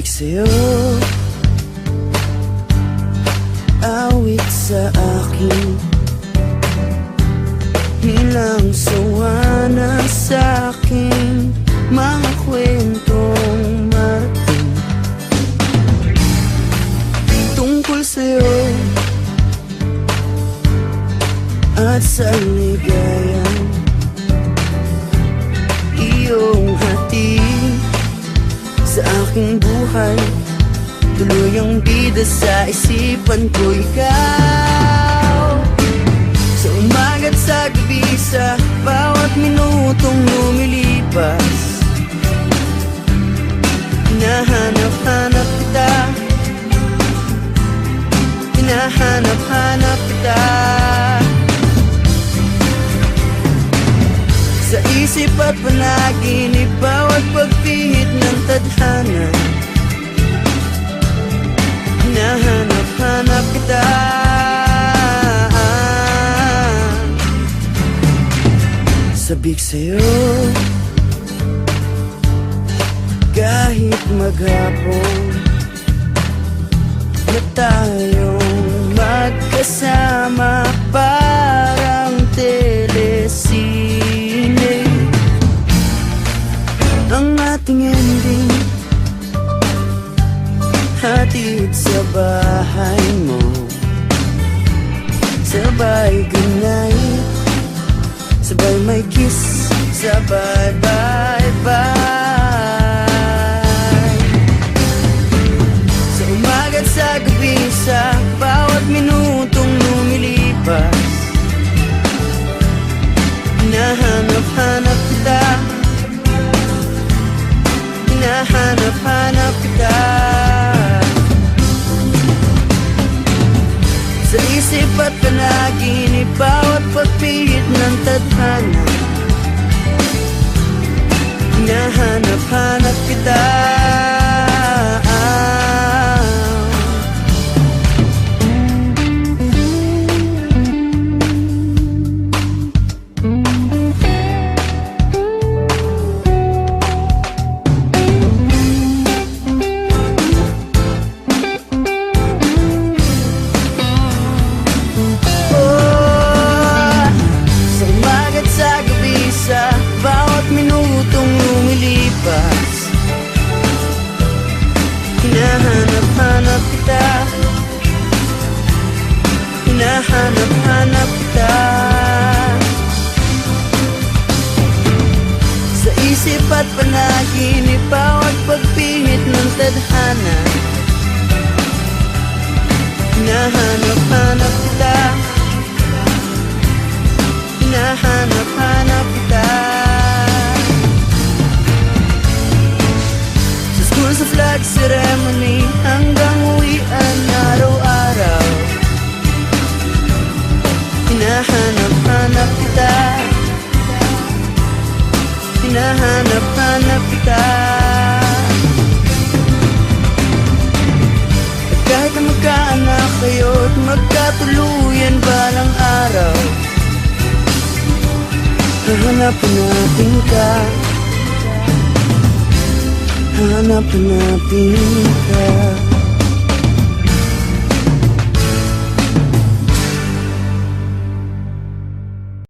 Sabik sa'yo, awit sa akin, hilang sawa na sa'king mga kwentong marating tungkol sa'yo at sa ligayang iyong hatid sa aking buhay. Tuluyang bida sa isipan ko ikaw, sa umaga't sa gabi, sa bawat minutong lumilipas. Hinahanap-hanap kita, hinahanap-hanap kita, sa isip at panaginip, bawat pagpihit ng tadhana. Hinahanap-hanap kita, sabik sa'yo, kahit maghapon na tayong magkasama, parang telesine ang ating ending, hatid sa bahay mo, sabay goodnight, sabay may kiss, sabay bye-bye. Sa umaga't sa gabi, sa bawat minutong lumilipas, hinahanap-hanap kita, hinahanap-hanap kita, sa isip at panaginip, bawat pagpihit ng tadhana. Hinahanap-hanap kita, hinahanap-hanap kita, hinahanap-hanap kita, sa isip at panaginip, bawat pagpihit ng tadhana. Hinahanap-hanap kita, hinahanap-hanap kita, sa flag ceremony hanggang uwian araw-araw. Hinahanap-hanap kita, hinahanap-hanap kita, at kahit na magkaanak kayo't magkatuluyan balang araw, hahanapin natin ka, hanap-hanapin ka.